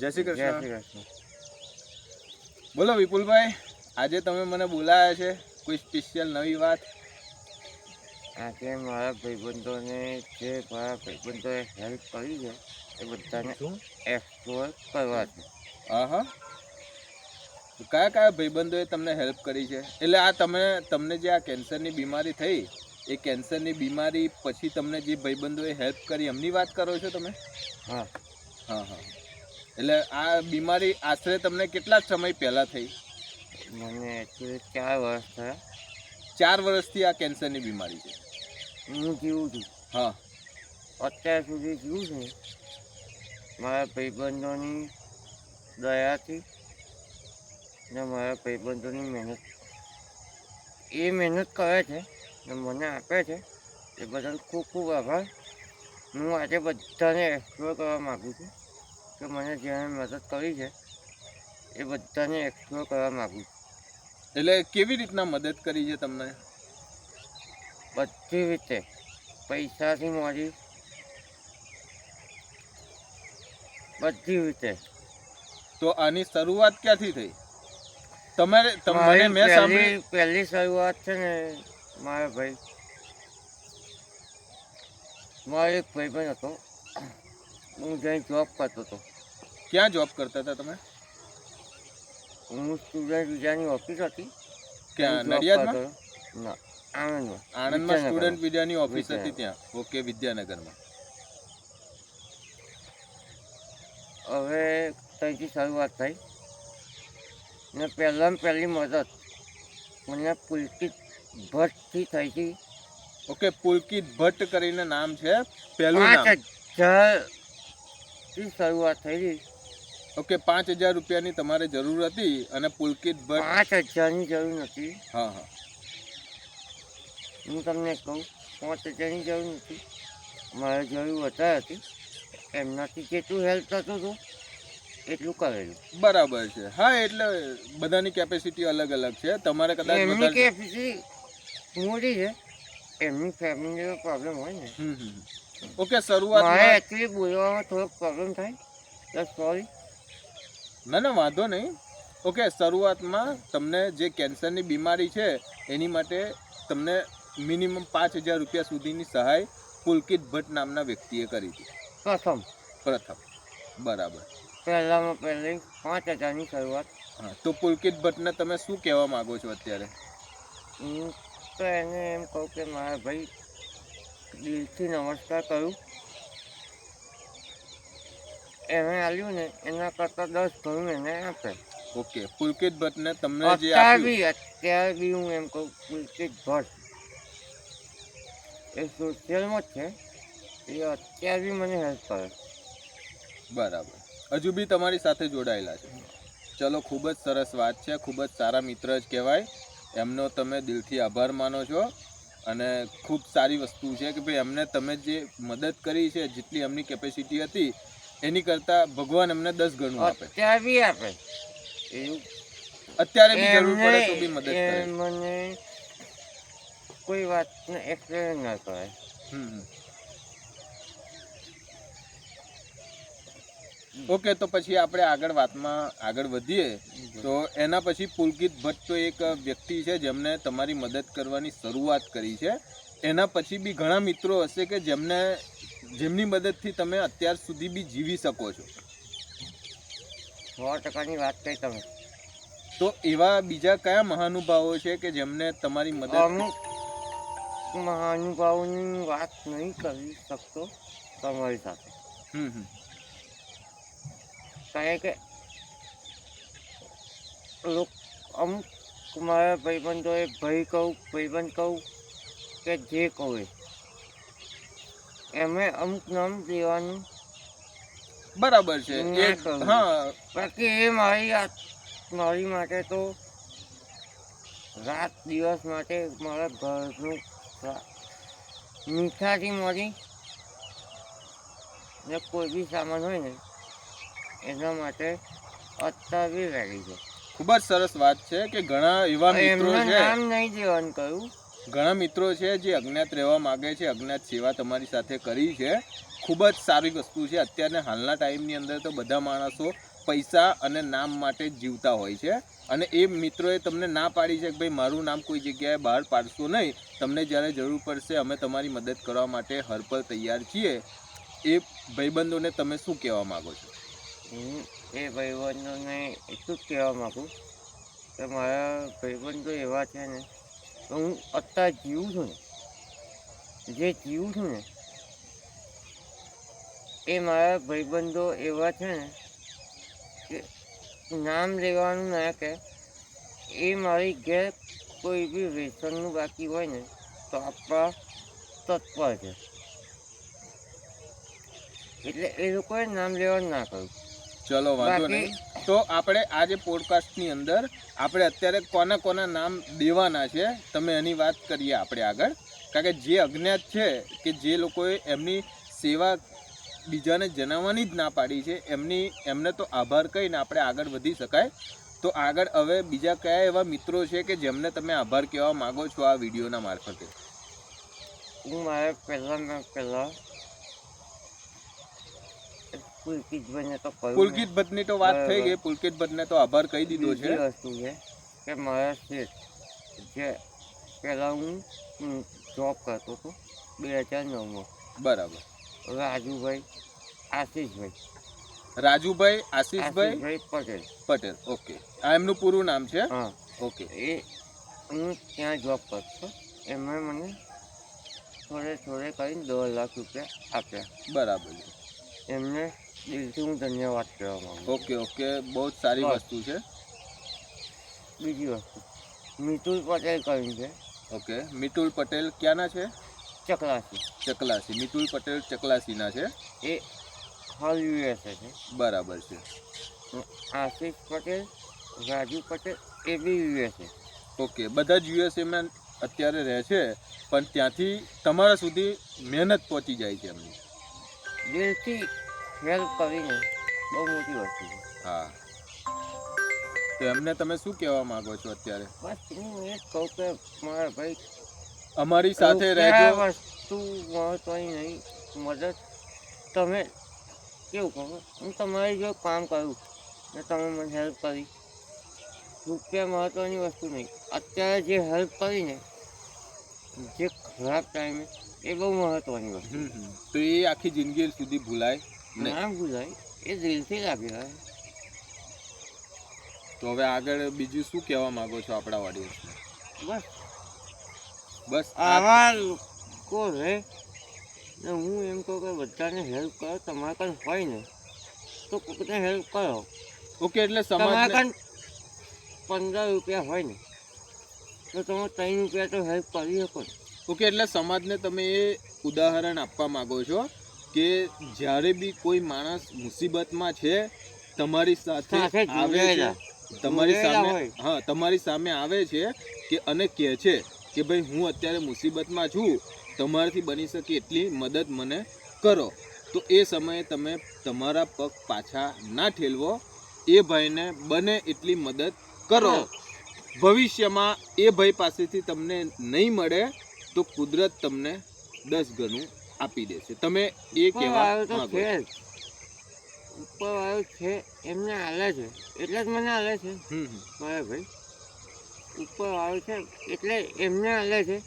જય શ્રી જય કૃષ્ણ. શ્રી કૃષ્ણ. બોલો વિપુલભાઈ, આજે તમે મને બોલાયા છે, કોઈ સ્પેશિયલ નવી વાત? આજે મારા ભાઈબંધોને જે મારા ભાઈબંધોએ હેલ્પ કરી છે એ બધાને એક્સપ્લોર કરવા છે. હા હા, કયા કયા ભાઈબંધોએ તમને હેલ્પ કરી છે? એટલે આ તમને જે આ કેન્સરની બીમારી થઈ, એ કેન્સરની બીમારી પછી તમને જે ભાઈબંધોએ હેલ્પ કરી એમની વાત કરો છો તમે? હા. હા હા, એટલે આ બીમારી આશરે તમને કેટલા સમય પહેલાં થઈ? મને એકચ્યુઅલી 4 વર્ષ થયા. 4 વર્ષથી આ કેન્સરની બીમારી છે? હું જીવું છું. હા. અત્યાર સુધી જીવું છું મારા ભાઈબંધોની દયાથી ને મારા ભાઈબંધોની મહેનત. એ મહેનત કરે છે ને મને આપે છે એ બદલ ખૂબ ખૂબ આભાર. હું આજે બધાને એક્સપ્લોર કરવા માગું છું કે મને જેણે મદદ કરી છે એ બધાને એક્સપ્લોર કરવા માગું છું. એટલે કેવી રીતના મદદ કરી છે તમને? બધી રીતે, પૈસાથી માંડી બધી રીતે. તો આની શરૂઆત ક્યાંથી થઈ? મને મારી મેં સાંભળ્યું. પહેલી શરૂઆત છે ને મારા મારો એક ભાઈબંધ હતો, હું જ્યાં જોબ કરતો હતો. ક્યાં જોબ કરતા હતા તમે? હું સ્ટુડન્ટ વિઝાની ઓફિસ હતી ત્યાં ક્યાં, જોબ નડિયાદમાં? કરતો હતો. ના, આણંદમાં. આણંદમાં સ્ટુડન્ટ વિઝાની ઓફિસ હતી ત્યાં? ઓકે, વિદ્યાનગરમાં. હવે ત્યાંથી શરૂઆત થઈ ને પહેલી મદદ મને પુલકિત ભટ્ટથી થઈ હતી. ઓકે, પુલકિત ભટ્ટ કરીને નામ છે, પહેલું નામ. 5,000થી શરૂઆત થઈ હતી. ઓકે, 5,000 રૂપિયાની તમારે જરૂર હતી અને પુલકિત ભટ્ટ. 5,000ની જરૂર નથી. હા હા. હું તમને કહું, 5,000ની જરૂર નથી, મારે જરૂર વધારે હતી. એમનાથી જેટલું હેલ્પ થતું હતું એટલું કરેલું. બરાબર છે. હા, એટલે બધાની કેપેસિટી અલગ અલગ છે. તમારે કદાચ એમની વધારે. કેપેસિટી મોટી છે, એમની ફેમિલીનો પ્રોબ્લેમ હોય ને. ઓકે, મારે શરૂઆતમાં. એકચ્યુઅલી બોલવામાં થોડોક પ્રોબ્લેમ થાય તો સોરી. ના ના, વાંધો નહીં. ઓકે, શરૂઆતમાં તમને જે કેન્સરની બીમારી છે એની માટે તમને મિનિમમ 5,000 રૂપિયા સુધીની સહાય પુલકિત ભટ્ટ નામના વ્યક્તિએ કરી હતી. પ્રથમ. બરાબર. પહેલામાં પહેલી 5,000ની શરૂઆત. હા, તો પુલકિત ભટ્ટને તમે શું કહેવા માગો છો અત્યારે? હું તો એને એમ કહું કે મારા ભાઈ, દિલથી નમસ્કાર કરું. એને આલ્યું ને એના કરતાં 10 ગણું એને આપે. ઓકે, પુલકિત ભટ્ટને તમને જે અત્યારે બી હું એમ કહું, પુલકિત ભટ્ટ એ સોશિયલમાં જ છે, એ અત્યારે બી મને હેલ્પ કરે. બરાબર, હજુ બી તમારી સાથે જોડાયેલા છે. ચલો, ખૂબ જ સરસ વાત છે. ખૂબ જ સારા મિત્ર જ કહેવાય. એમનો તમે દિલથી આભાર માનો છો અને ખૂબ સારી વસ્તુ છે કે ભાઈ એમને તમે જે મદદ કરી છે, જેટલી એમની કેપેસિટી હતી એની કરતાં ભગવાન એમને 10 ગણું આપે. અત્યારે બી આપે એવું. અત્યારે બી જરૂર પડે તો બી મદદ કરે. મને કોઈ વાતને એક્સપ્લેન ના કરાય. ઓકે, તો પછી આપણે આગળ વધીએ. તો એના પછી પુલકિત ભટ્ટ તો એક વ્યક્તિ છે જેમને તમારી મદદ કરવાની શરૂઆત કરી છે. એના પછી બી ઘણા મિત્રો હશે કે જેમની મદદથી તમે અત્યાર સુધી બી જીવી શકો છો. 100%ની વાત કરી તમે. તો એવા બીજા કયા મહાનુભાવો છે કે જેમને તમારી મદદ? અમુક મહાનુભાવોની વાત નહીં કરી શકતો તમારી સાથે. કારણ કે અમુક મારા ભાઈબંધોએ ભાઈબંધ કહું કે જે કહું એમે અમુક નામ દેવાનું બરાબર છે. હા, બાકી એ મારી માટે તો રાત દિવસ માટે મારા ઘરનું મીઠાથી મળી ને કોઈ બી સામાન હોય ને એના માટે અત્યારે બી રેડી છે. ખૂબ જ સરસ વાત છે કે ઘણા એવા મિત્રો છે, નામ નહીં દેવાનું કહ્યું, ઘણા મિત્રો છે જે અજ્ઞાત રહેવા માગે છે, અજ્ઞાત સેવા તમારી સાથે કરી છે. ખૂબ જ સારી વસ્તુ છે. અત્યારના હાલના ટાઈમની અંદર તો બધા માણસો પૈસા અને નામ માટે જ જીવતા હોય છે. અને એ મિત્રોએ તમને ના પાડી છે કે ભાઈ મારું નામ કોઈ જગ્યાએ બહાર પાડશો નહીં, તમને જ્યારે જરૂર પડશે અમે તમારી મદદ કરવા માટે હરપળ તૈયાર છીએ. એ ભાઈબંધોને તમે શું કહેવા માગો છો? હું એ ભાઈબંધોને એટલું જ કહેવા માગું કે મારા ભાઈબંધો એવા છે ને તો હું અત્યારે જીવું છું ને, જે જીવું છું ને એ મારા ભાઈબંધો એવા છે ને કે નામ લેવાનું ના કે એ મારી ઘેર કોઈ બી વ્યસનનું બાકી હોય ને તો આપવા તત્પર છે. એટલે એ લોકોએ નામ લેવાનું ના કહ્યું. ચલો વાંધો બાકી નહીં. તો આપણે આ જે પોડકાસ્ટની અંદર આપણે અત્યારે કોના કોના નામ દેવાના છે તમે એની વાત કરીએ આપણે આગળ. કારણ કે જે અજ્ઞાત છે કે જે લોકોએ એમની સેવા બીજાને જણાવવાની જ ના પાડી છે એમને તો આભાર કહીને આપણે આગળ વધી શકાય. તો આગળ હવે બીજા કયા એવા મિત્રો છે કે જેમને તમે આભાર કહેવા માગો છો આ વિડીયોના મારફતે? હું મારે પહેલાં પુલકિતભાઈને તો કહ્યું ને. પુલકિત ભટ્ટની તો વાત થઈ બરાબર. ગઈ. પુલકિત ભટ્ટને તો આભાર કહી દીધો છે. બીજી વસ્તુ છે કે મારા શેઠ જે પહેલાં હું જોબ કરતો હતો 2009માં, બરાબર. રાજુભાઈ આશીષભાઈ રાજુભાઈ આશીષભાઈ આશીષભાઈ પટેલ. પટેલ. ઓકે, આ એમનું પૂરું નામ છે. હા, ઓકે, એ હું ત્યાં જોબ કરતો. એમણે મને થોડે કરીને 10 લાખ રૂપિયા આપ્યા. બરાબર છે. એમને દિલથી હું ધન્યવાદ કહેવા માંગુ. ઓકે ઓકે, બહુ જ સારી બસ. વસ્તુ છે. બીજી વસ્તુ મિતુલ પટેલ કરીને છે, ઓકે, મિતુલ પટેલ ક્યાંના છે? ચકલાસી. ચકલાસી. મિતુલ પટેલ ચકલાસીના છે. એ હાલ યુએસએ છે. બરાબર છે. આશીષ પટેલ, રાજુ પટેલ એ બી યુએસએ. ઓકે, બધા જ યુએસએમાં અત્યારે રહે છે, પણ ત્યાંથી તમારા સુધી મહેનત પહોંચી જાય છે એમની. દિલથી હેલ્પ કરીને બહુ મોટી વસ્તુ છે. હા, તો એમને તમે શું કહેવા માંગો છો અત્યારે? બસ હું એ જ કહું કે મારા ભાઈ અમારી સાથે રૂપિયા રહેજો. વસ્તુ મહત્વની નહીં, મદદ. તમે કેવું કહો, હું તમારી જો કામ કરું ને તમે મને હેલ્પ કરી, રૂપિયા મહત્વની વસ્તુ નહીં. અત્યારે જે હેલ્પ કરીને જે ખરાબ ટાઈમે એ બહુ મહત્વની વસ્તુ. તો એ આખી જિંદગી સુધી ભૂલાય નહીં. ના ભૂલાય, એ દિલથી લાગી રહે. તો હવે આગળ બીજું શું કહેવા માંગો છો આપણા ઓડિયન્સને? બસ બસ આવા લોકો રહે ને હું એમ કહું કે બધાને હેલ્પ કરો. તમારા કાન હોય ને તો કોઈને હેલ્પ કરો. ઓકે, એટલે તમારા સમાજ. કાન 15 રૂપિયા હોય ને તો તમે 3 રૂપિયા તો હેલ્પ કરી શકો ને. ઓકે, એટલે સમાજને તમે એ ઉદાહરણ આપવા માંગો છો કે જ્યારે બી કોઈ માણસ મુસીબતમાં છે, તમારી સાથે સાથે આવે છે, જોડાયેલા. તમારી જોડાયેલા સામે, હોય. હા, તમારી સામે આવે છે કે અને કહે છે કે ભાઈ હું અત્યારે મુસીબતમાં છું, તમારાથી બની શકે એટલી મદદ મને કરો, તો એ સમયે તમે તમારા પગ પાછા ના ઠેલવો, એ ભાઈને બને એટલી મદદ કરો. હા. ભવિષ્યમાં એ ભાઈ પાસેથી તમને નહીં મળે તો કુદરત તમને 10 ગણું આપી દેશે. તમે એ કહેવા ઉપરવાળો તો માંગો છે છો? જ. ઉપરવાળો છે, એમને આલે છે એટલે જ મને આલે છે મારા ભાઈ. ઉપરવાળો છે એટલે એમને આલે છે,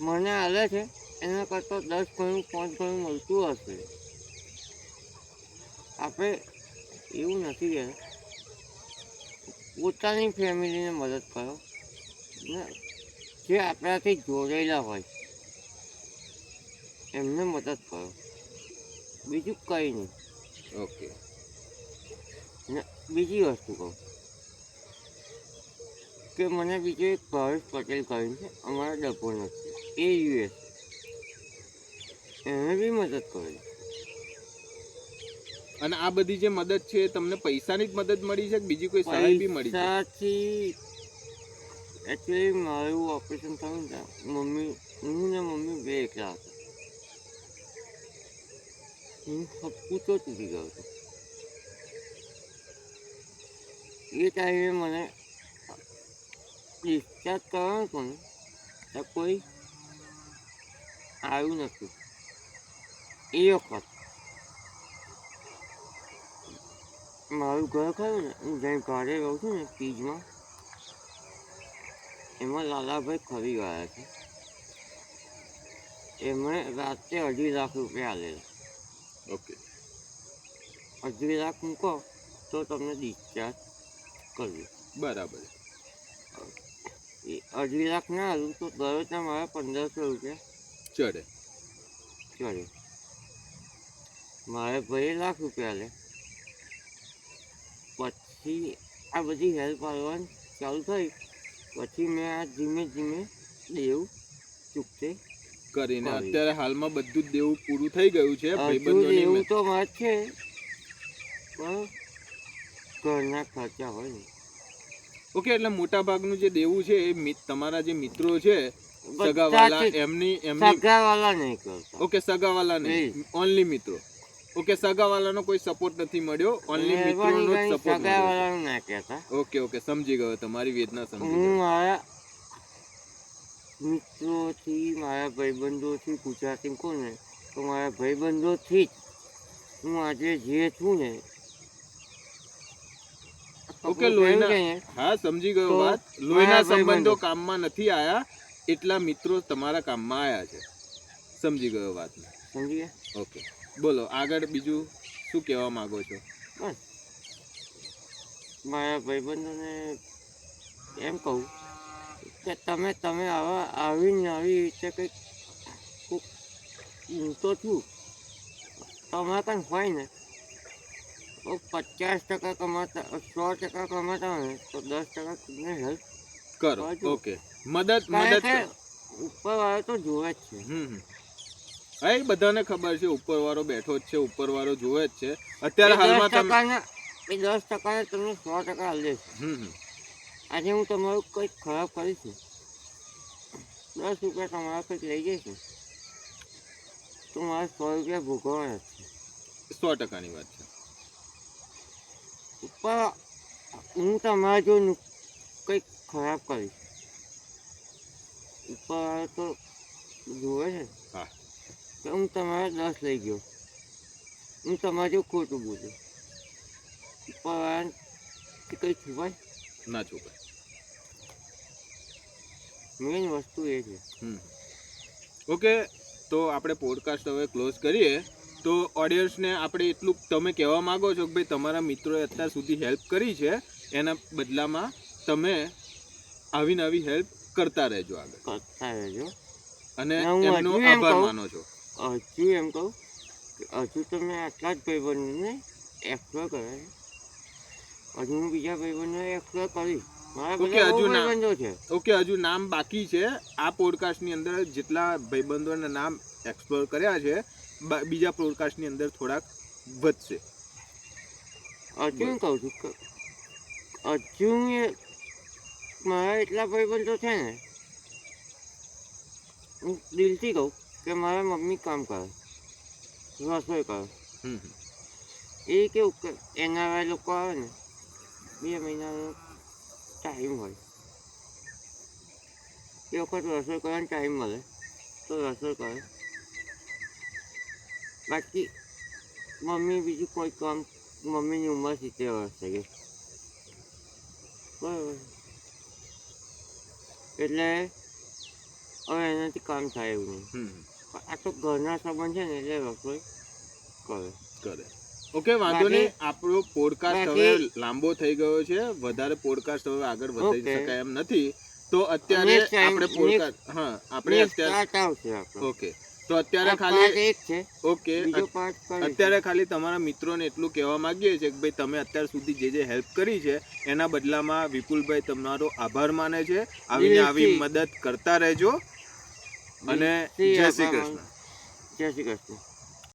મને આલે છે. એના કરતાં 10 ગણું 5 ગણું મળતું હશે. આપણે એવું નથી કે પોતાની ફેમિલીને મદદ કરો ને જે આપણાથી જોડાયેલા હોય એમને મદદ કરો, બીજું કંઈ નહીં. ઓકે, ને બીજી વસ્તુ કહું કે મને બીજો એક ભાવેશ પટેલ કરીને છે, અમારા ડભોનો છે, એ યુએસ, એને બી મદદ કરી. અને આ બધી જે મદદ છે એ તમને પૈસાની જ મદદ મળી છે કે બીજી કોઈ સહાય બી મળી છે? પૈસાથી એકચ્યુઅલી મારું ઓપરેશન થયું ને મમ્મી, હું ને મમ્મી બે એકલા હતા. હું હપકુતો તૂટી ગયો હતો. એ ટાઈમે મને ડિસ્ચાર્જ કરવાનું હતું ને તો કોઈ આવ્યું નથી. એ વખત મારું ઘર ખરું ને, હું જ્યાં ભાડે રહું છું ને પીજમાં, એમાં લાલાભાઈ ખરી ગયા છે. એમણે રાતે 2.5 લાખ રૂપિયા આલેલા. ઓકે 2.5 લાખ મૂકો તો તમને ડિસ્ચાર્જ કરવું. બરાબર. એ 2.5 લાખ ના આલું તો દરરોજના મારા 1500 રૂપિયા ચડે. ચડે. મારે ભાઈ 1 લાખ રૂપિયા લે. પછી આ બધી હેલ્પ આવવાની ચાલુ થઈ, પછી મેં આ ધીમે ધીમે દેવ ચૂકતે કરીને કરી. અત્યારે હાલમાં બધું જ દેવું પૂરું થઈ ગયું છે હજુ ભાઈબંધોની દેવું તો વાત છે, પણ ઘરના ખર્ચા હોય ને. ઓકે, એટલે મોટા ભાગનું જે દેવું છે એ તમારા જે મિત્રો છે બધા સગાવાલા જ એમની સગાવાલા નહીં કરતા. ઓકે, સગાવાલા નહીં, ઓનલી મિત્રો. ઓકે, સગાવાલાનો કોઈ સપોર્ટ નથી મળ્યો, ઓનલી મિત્રોનો જ મહેરબાની સપોર્ટ મળ્યો. સગાવાલાનું ના કહેતા. ઓકે ઓકે, સમજી ગયો, તમારી વેદના સમજી હું ગયો. મારા મિત્રોથી, મારા ભાઈબંધોથી ગુજરાતી કહું ને તો મારા ભાઈબંધોથી જ હું આજે જે છું ને. ઓકે, આપણું લોહીના, કહેવું છે ને, હા સમજી ગયો તો વાત. લોહીના મારા સંબંધો ભાઈબંધો. કામમાં નથી આયા, એટલા મિત્રો તમારા કામમાં આયા છે. સમજી ગયો વાત. સમજી ગયા? ઓકે, બોલો આગળ બીજું શું કહેવા માંગો છો? બસ મારા ભાઈબંધોને એમ કહું કે તમે આવીને આવી રીતે કંઈક હું તો છું, તમારે કાંઈ હોય ને તો 50% કમાતા, 100% કમાતા હોય ને તો 10% ખુદને હેલ્પ કરો. બાજુ. ઓકે, મદદ કારણ કે કરો. ઉપરવાળો તો જોવે જ છે. હા, એ બધાને ખબર છે, ઉપરવાળો બેઠો જ છે, ઉપરવાળો જોવે જ છે. અત્યારે હાલમાં તમે 10% તમને 100% આલે છે. આજે હું તમારું કંઈક ખરાબ કરીશ ને, 10 રૂપિયા તમારા કંઈક લઈ જઈશ ને તો મારે 100 રૂપિયા ભોગવવાના જ છે. 100%ની વાત છે. ઉપર હું તમારા જો કંઈક ખરાબ કરીશ, ઉપર તો જોવે છે હા, કે હું તમારા 10 લઈ ગયો, હું તમારે જો ખોટું બોલું, ઉપર કંઈ છુપાય? ના છોકરા. મેઇન વસ્તુ એ છે. ઓકે, તો આપણે પોડકાસ્ટ હવે ક્લોઝ કરીએ. તો ઓડિયન્સને આપણે એટલું તમે કહેવા માંગો છો કે ભાઈ તમારા મિત્રોએ અત્યાર સુધી હેલ્પ કરી છે, એના બદલામાં તમે આવીને આવી હેલ્પ કરતા રહેજો આગળ, કરતા રહેજો. અને હું એમનો હજુ એમ આભાર કહું. માનો છો. હજુ એમ કહું કે હજુ તમે આટલા જ ભાઈબંધોને એક્સપ્લોર કરે છે, હજુ હું બીજા ભાઈબંધોને એક્સપ્લોર કરીશ. મારા ઓકે, બધા બહુ હજુ ના. ભાઈબંધો છે. ઓકે, હજુ નામ બાકી છે. આ પોડકાસ્ટની અંદર જેટલા ભાઈબંધોના નામ એક્સપ્લોર કર્યા છે, બીજા પોડકાસ્ટની અંદર થોડાક વધશે. હજુ હું કહું છું કે હજુ મારા એટલા ભાઈબંધો છે ને, હું દિલથી કહું કે મારા મમ્મી કામ કરે, રસોઈ કરે. એ કેવું કે એના લોકો આવે ને 2 મહિનાનો ટાઈમ હોય, એ વખત રસોઈ કરવાનો ટાઈમ મળે તો રસોઈ કરે. બાકી મમ્મી બીજું કોઈ કામ, મમ્મીની ઉંમર 70 વર્ષ થઈ ગઈ, બરાબર, એટલે હવે એનાથી કામ થાય એવું નહીં. પણ આ તો ઘરના સંબંધ છે ને એટલે રસોઈ કરે. કરે. ઓકે, વાંધો નહીં. આપણો પોડકાસ્ટ હવે લાંબો થઈ ગયો છે, વધારે પોડકાસ્ટ હવે આગળ વધારી ઓકે. શકાય એમ નથી. તો અત્યારે Next time, આપણે પોડકાસ્ટ, હા આપણે અત્યારે, સ્ટાર્ટ આવશે આપણો. ઓકે, તો અત્યારે આ ખાલી part એક છે, ઓકે, બીજો પાર્ટ કરીશું. અત્યારે ખાલી તમારા મિત્રોને એટલું કહેવા માંગીએ છીએ કે ભાઈ તમે અત્યાર સુધી જે હેલ્પ કરી છે એના બદલામાં વિપુલભાઈ તમારો આભાર માને છે. આવીને આવી દિલથી. મદદ કરતા રહેજો, અને દિલથી જય શ્રી આભાર કૃષ્ણ. માનું. જય શ્રી કૃષ્ણ.